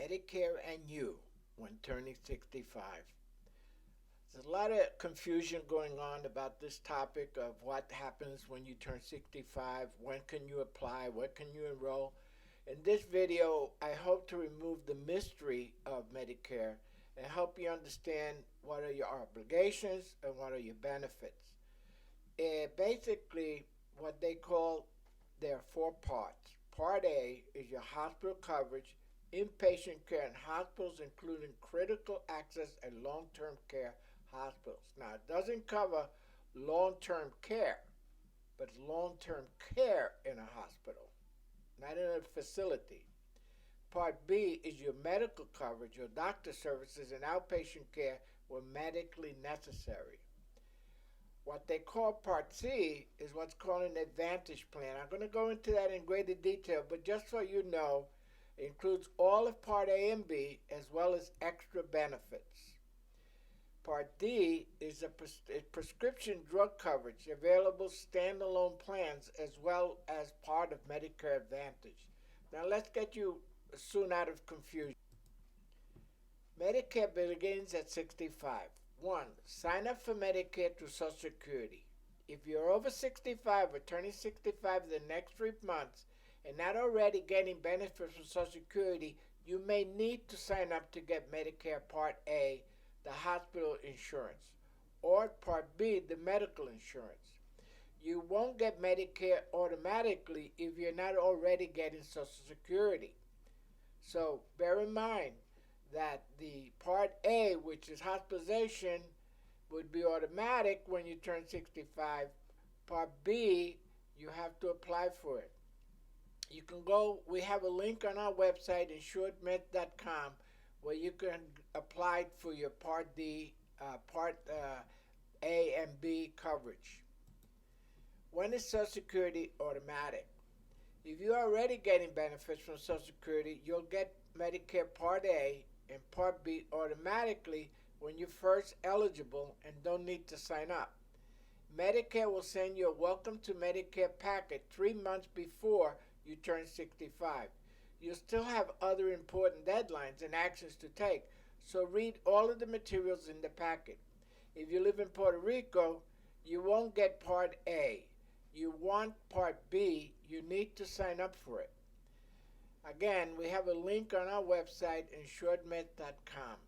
Medicare and You when turning 65. There's a lot of confusion going on about this topic of what happens when you turn 65, when can you apply, what can you enroll. In this video, I hope to remove the mystery of Medicare and help you understand what are your obligations and what are your benefits. Basically, what they call there are four parts. Part A is your hospital coverage, inpatient care in hospitals, including critical access and long-term care hospitals. Now, it doesn't cover long-term care, but long-term care in a hospital, not in a facility. Part B is your medical coverage, your doctor services and outpatient care when medically necessary. What they call Part C is what's called an Advantage Plan. I'm going to go into that in greater detail, but just so you know, it includes all of Part A and B as well as extra benefits. Part D is a prescription drug coverage, available standalone plans as well as part of Medicare Advantage. Now let's get you soon out of confusion. Medicare begins at 65. 1. Sign up for Medicare through Social Security. If you're over 65 or turning 65 in the next 3 months and not already getting benefits from Social Security, you may need to sign up to get Medicare Part A, the hospital insurance, or Part B, the medical insurance. You won't get Medicare automatically if you're not already getting Social Security. So bear in mind that the Part A, which is hospitalization, would be automatic when you turn 65. Part B, you have to apply for it. You can go, we have a link on our website, insuredmed.com, where you can apply for your Part D, Part A and B coverage. When is Social Security automatic? If you're already getting benefits from Social Security, you'll get Medicare Part A and Part B automatically when you're first eligible and don't need to sign up. Medicare will send you a Welcome to Medicare packet 3 months before you turn 65. You'll still have other important deadlines and actions to take, so read all of the materials in the packet. If you live in Puerto Rico, you won't get Part A. You want Part B, you need to sign up for it. Again, we have a link on our website, insuredmed.com.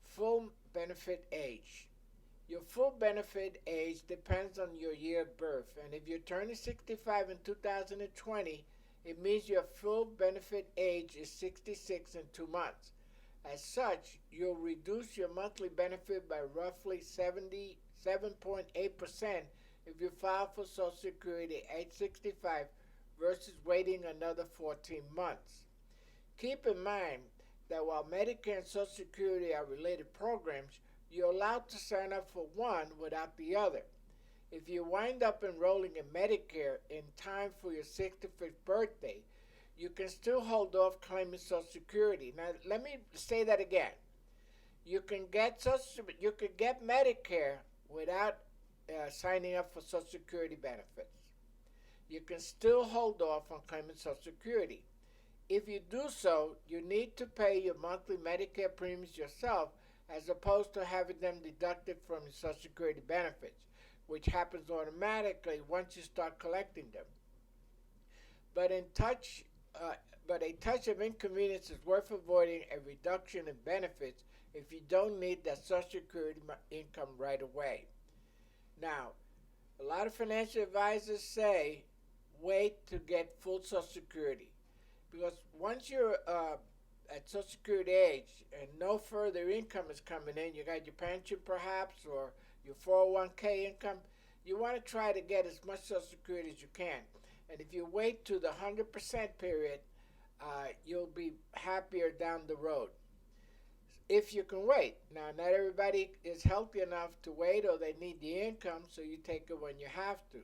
Full benefit age. Your full benefit age depends on your year of birth, and if you're turning 65 in 2020, it means your full benefit age is 66 and 2 months. As such, you'll reduce your monthly benefit by roughly 77.8% if you file for Social Security at age 65 versus waiting another 14 months. Keep in mind that while Medicare and Social Security are related programs, you're allowed to sign up for one without the other. If you wind up enrolling in Medicare in time for your 65th birthday, you can still hold off claiming Social Security. Now, let me say that again. You can get Medicare without signing up for Social Security benefits. You can still hold off on claiming Social Security. If you do so, you need to pay your monthly Medicare premiums yourself as opposed to having them deducted from your Social Security benefits, which happens automatically once you start collecting them. But a touch of inconvenience is worth avoiding a reduction in benefits if you don't need that Social Security income right away. Now, a lot of financial advisors say wait to get full Social Security, because once you're at Social Security age and no further income is coming in, you got your pension perhaps or your 401k income, you want to try to get as much Social Security as you can. And if you wait to the 100% period, you'll be happier down the road. If you can wait. Now, not everybody is healthy enough to wait, or they need the income, so you take it when you have to.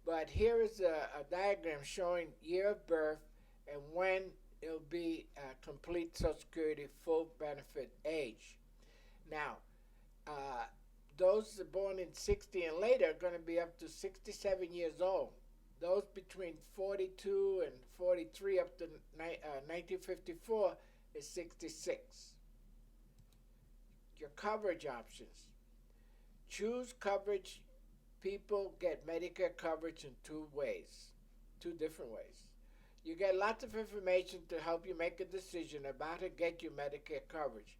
But here is a diagram showing year of birth and when it'll be complete Social Security full benefit age. Now, those born in 60 and later are going to be up to 67 years old. Those between 42 and 43 up to 1954 is 66. Your coverage options. Choose coverage. People get Medicare coverage in two different ways. You get lots of information to help you make a decision about how to get your Medicare coverage.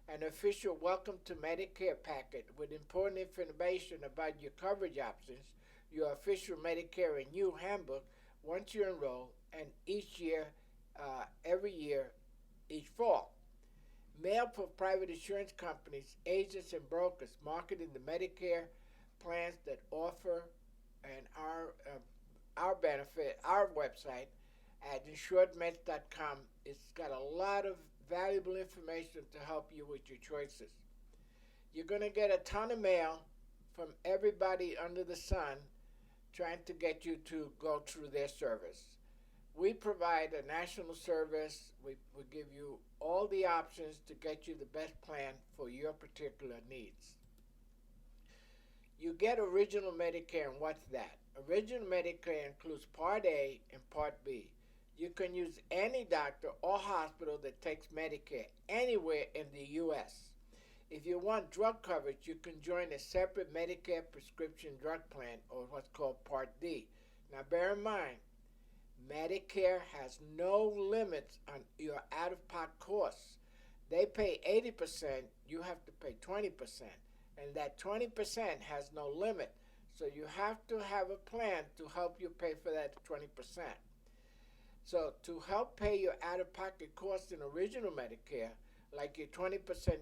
An official Welcome to Medicare packet with important information about your coverage options, your official Medicare You handbook once you enroll, and every year, each fall. Mail for private insurance companies, agents, and brokers marketing the Medicare plans that offer and our benefit, our website at insuredmeds.com. It's got a lot of valuable information to help you with your choices. You're going to get a ton of mail from everybody under the sun trying to get you to go through their service. We provide a national service. We give you all the options to get you the best plan for your particular needs. You get Original Medicare, and what's that? Original Medicare includes Part A and Part B. You can use any doctor or hospital that takes Medicare anywhere in the U.S. If you want drug coverage, you can join a separate Medicare prescription drug plan, or what's called Part D. Now bear in mind, Medicare has no limits on your out-of-pocket costs. They pay 80%, you have to pay 20%. And that 20% has no limit. So you have to have a plan to help you pay for that 20%. So to help pay your out-of-pocket costs in Original Medicare, like your 20%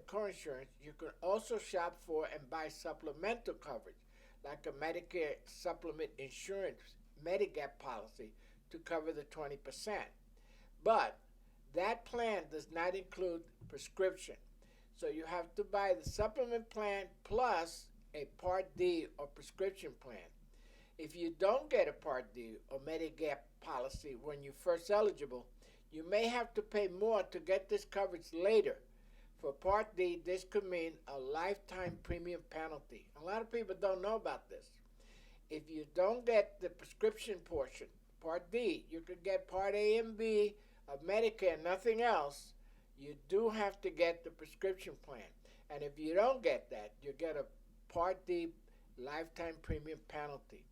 coinsurance, you can also shop for and buy supplemental coverage, like a Medicare Supplement Insurance Medigap policy to cover the 20%. But that plan does not include prescription. So you have to buy the supplement plan plus a Part D or prescription plan. If you don't get a Part D or Medigap policy when you're first eligible, you may have to pay more to get this coverage later. For Part D, this could mean a lifetime premium penalty. A lot of people don't know about this. If you don't get the prescription portion, Part D, you could get Part A and B of Medicare, nothing else. You do have to get the prescription plan. And if you don't get that, you get a Part D lifetime premium penalty.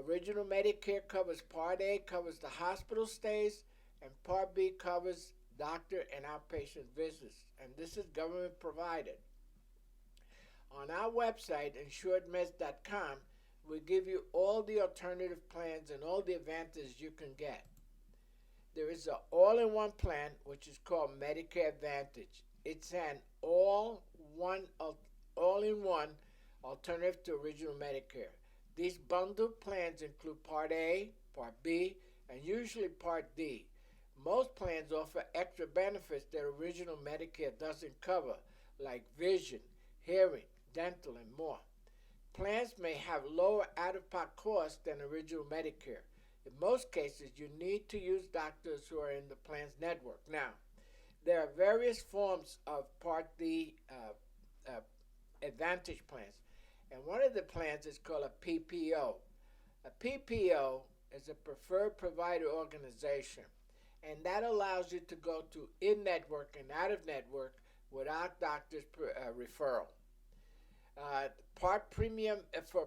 Original Medicare covers Part A, covers the hospital stays, and Part B covers doctor and outpatient visits. And this is government provided. On our website, insuredmeds.com, we give you all the alternative plans and all the advantages you can get. There is an all-in-one plan, which is called Medicare Advantage. It's an all-in-one alternative to Original Medicare. These bundled plans include Part A, Part B, and usually Part D. Most plans offer extra benefits that Original Medicare doesn't cover, like vision, hearing, dental, and more. Plans may have lower out-of-pocket costs than Original Medicare. In most cases, you need to use doctors who are in the plan's network. Now, there are various forms of Part D Advantage plans, and one of the plans is called a PPO. A PPO is a preferred provider organization, and that allows you to go to in-network and out-of-network without doctor's referral. For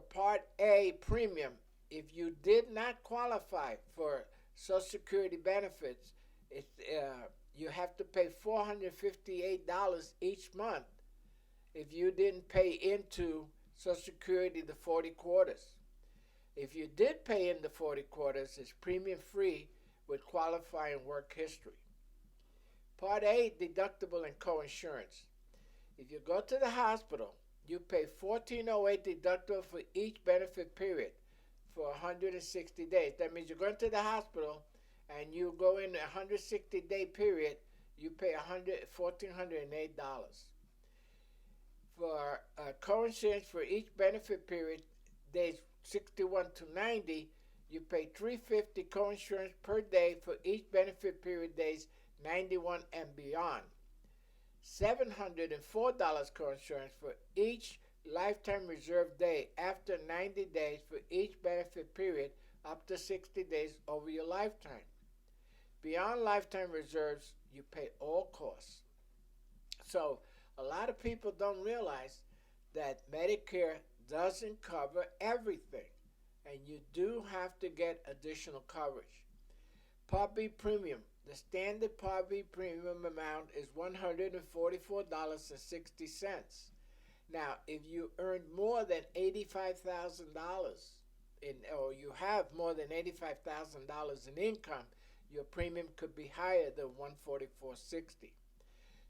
Part A premium, if you did not qualify for Social Security benefits, you have to pay $458 each month if you didn't pay into Social Security the 40 quarters. If you did pay in the 40 quarters, it's premium free with qualifying work history. Part A, deductible and coinsurance. If you go to the hospital, you pay $1,408 deductible for each benefit period for 160 days. That means you're going to the hospital and you go in a 160-day period, you pay $1,408. For coinsurance for each benefit period, days 61 to 90, you pay $350 coinsurance per day for each benefit period, days 91 and beyond. $704 coinsurance for each lifetime reserve day after 90 days for each benefit period up to 60 days over your lifetime. Beyond lifetime reserves, you pay all costs. So a lot of people don't realize that Medicare doesn't cover everything, and you do have to get additional coverage. Part B premium. The standard Part B premium amount is $144.60. Now, if you earn more than $85,000 or you have more than $85,000 in income, your premium could be higher than $144.60.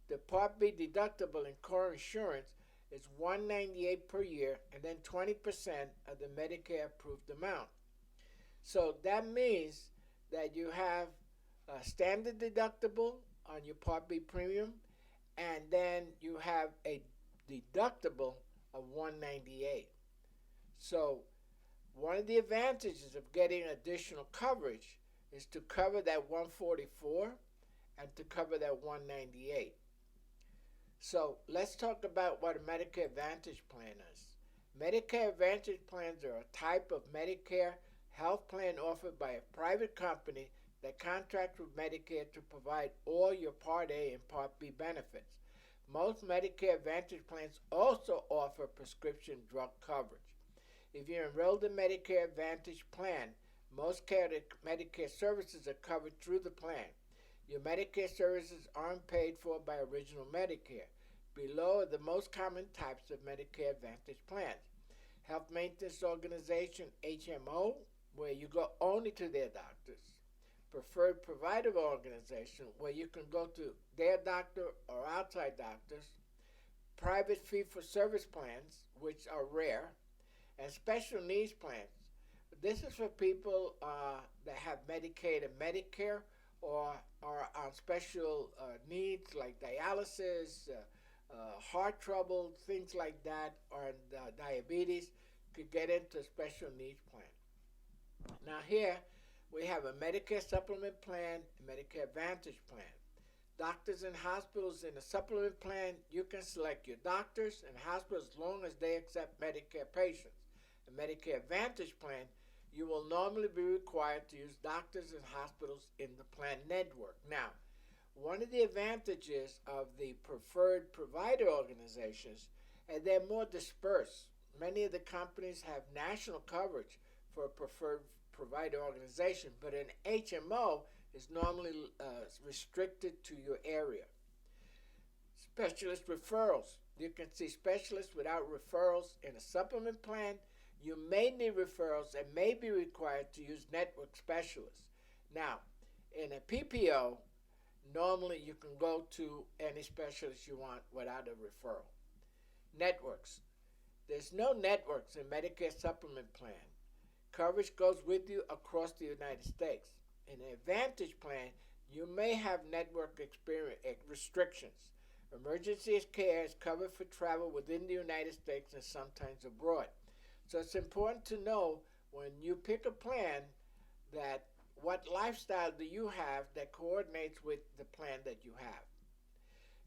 The Part B deductible in core insurance is $198 per year, and then 20% of the Medicare approved amount. So that means that you have a standard deductible on your Part B premium, and then you have a deductible of $198. So one of the advantages of getting additional coverage is to cover that $144 and to cover that $198. So let's talk about what a Medicare Advantage plan is. Medicare Advantage plans are a type of Medicare health plan offered by a private company that contracts with Medicare to provide all your Part A and Part B benefits. Most Medicare Advantage plans also offer prescription drug coverage. If you're enrolled in Medicare Advantage plan, most Medicare services are covered through the plan. Your Medicare services aren't paid for by Original Medicare. Below are the most common types of Medicare Advantage plans. Health Maintenance Organization, HMO, where you go only to their doctors. Preferred Provider Organization, where you can go to their doctor or outside doctors. Private fee-for-service plans, which are rare. And special needs plans. This is for people that have Medicaid and Medicare or are on special needs like dialysis, heart trouble, things like that, or diabetes, could get into a special needs plan. Now here we have a Medicare supplement plan, a Medicare Advantage plan. Doctors and hospitals in a supplement plan, you can select your doctors and hospitals as long as they accept Medicare patients. A Medicare Advantage plan, you will normally be required to use doctors and hospitals in the plan network. Now, one of the advantages of the preferred provider organizations is they're more dispersed. Many of the companies have national coverage for a preferred provider organization, but an HMO is normally restricted to your area. Specialist referrals. You can see specialists without referrals in a supplement plan. You may need referrals and may be required to use network specialists. Now, in a PPO, normally you can go to any specialist you want without a referral. Networks. There's no networks in Medicare supplement plan. Coverage goes with you across the United States. In an Advantage plan, you may have network restrictions. Emergency care is covered for travel within the United States and sometimes abroad. So it's important to know when you pick a plan that what lifestyle do you have that coordinates with the plan that you have.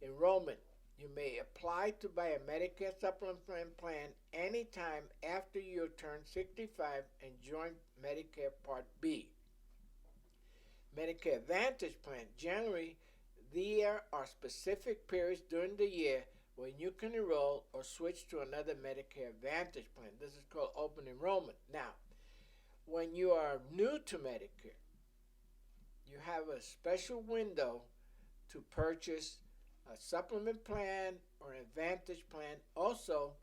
Enrollment. You may apply to buy a Medicare supplement plan anytime after you turn 65 and join Medicare Part B. Medicare Advantage plan. Generally, there are specific periods during the year when you can enroll or switch to another Medicare Advantage plan. This is called open enrollment. Now, when you are new to Medicare, you have a special window to purchase a supplement plan or an Advantage plan, also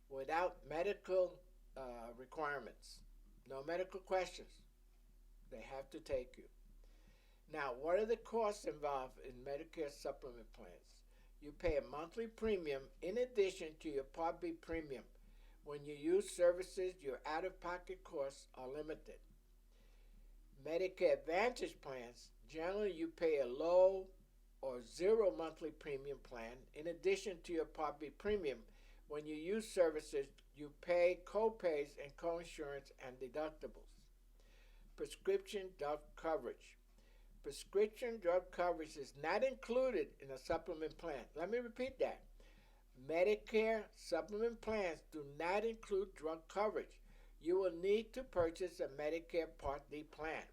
without medical requirements. No medical questions. They have to take you. Now, what are the costs involved in Medicare supplement plans? You pay a monthly premium in addition to your Part B premium. When you use services, your out-of-pocket costs are limited. Medicare Advantage plans, generally you pay a low or zero monthly premium plan in addition to your Part B premium. When you use services, you pay co-pays and co-insurance and deductibles. Prescription drug coverage. Prescription drug coverage is not included in a supplement plan. Let me repeat that. Medicare supplement plans do not include drug coverage. you will need to purchase a Medicare Part D plan.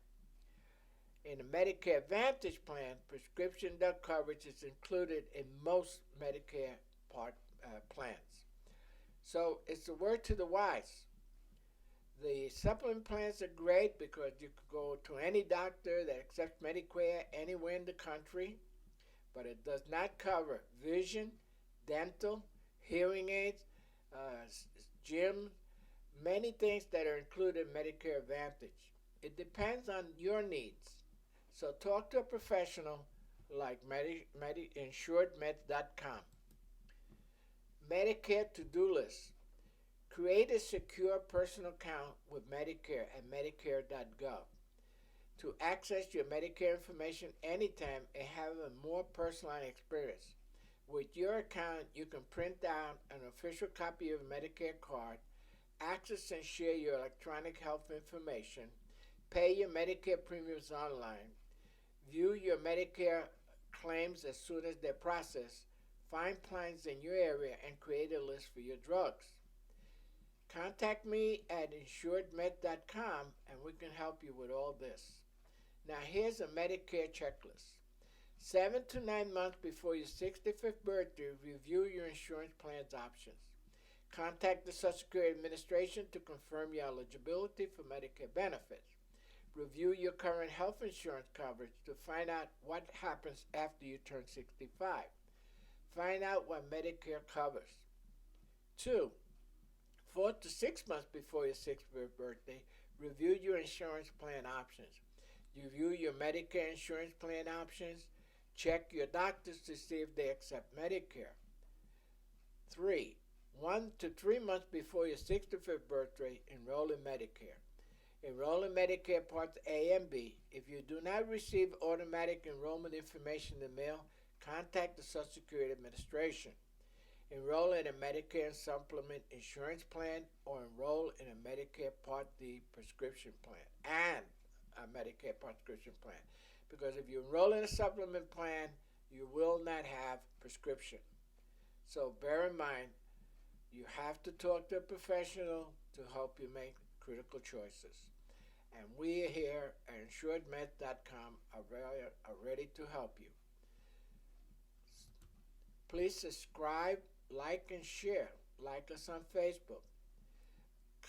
In the Medicare Advantage plan, prescription drug coverage is included in most Medicare Part plans. So it's a word to the wise. The supplement plans are great because you could go to any doctor that accepts Medicare anywhere in the country, but it does not cover vision, dental, hearing aids, gym, many things that are included in Medicare Advantage. It depends on your needs. So talk to a professional like InsuredMeds.com. Medicare To Do List. Create a secure personal account with Medicare at Medicare.gov to access your Medicare information anytime and have a more personalized experience. With your account, you can print out an official copy of a Medicare card, access and share your electronic health information, pay your Medicare premiums online, view your Medicare claims as soon as they're processed, find plans in your area, and create a list for your drugs. Contact me at InsuredMed.com and we can help you with all this. Now here's a Medicare checklist. 7 to 9 months before your 65th birthday, review your insurance plan's options. Contact the Social Security Administration to confirm your eligibility for Medicare benefits. Review your current health insurance coverage to find out what happens after you turn 65. Find out what Medicare covers. 2. 4 to 6 months before your 65th birthday, review your insurance plan options. Review your Medicare insurance plan options. Check your doctors to see if they accept Medicare. 3. 1 to 3 months before your 65th birthday, enroll in Medicare. Enroll in Medicare Parts A and B. If you do not receive automatic enrollment information in the mail, contact the Social Security Administration. Enroll in a Medicare Supplement insurance plan or enroll in a Medicare Part D prescription plan and a Medicare prescription plan. Because if you enroll in a supplement plan, you will not have prescription. So bear in mind, you have to talk to a professional to help you make critical choices. And we here at InsuredMeds.com are ready to help you. Please subscribe, like, and share. Like us on Facebook.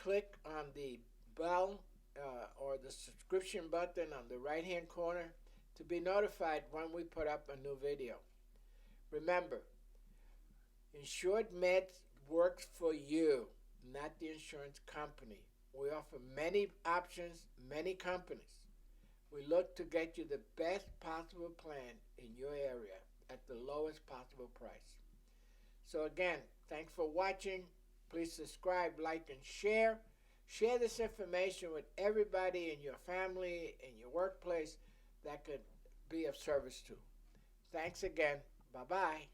Click on the bell or the subscription button on the right-hand corner to be notified when we put up a new video. Remember, Insured Meds works for you, not the insurance company. We offer many options, many companies. We look to get you the best possible plan in your area at the lowest possible price. So again, thanks for watching. Please subscribe, like, and share. Share this information with everybody in your family, in your workplace that could be of service to. Thanks again. Bye-bye.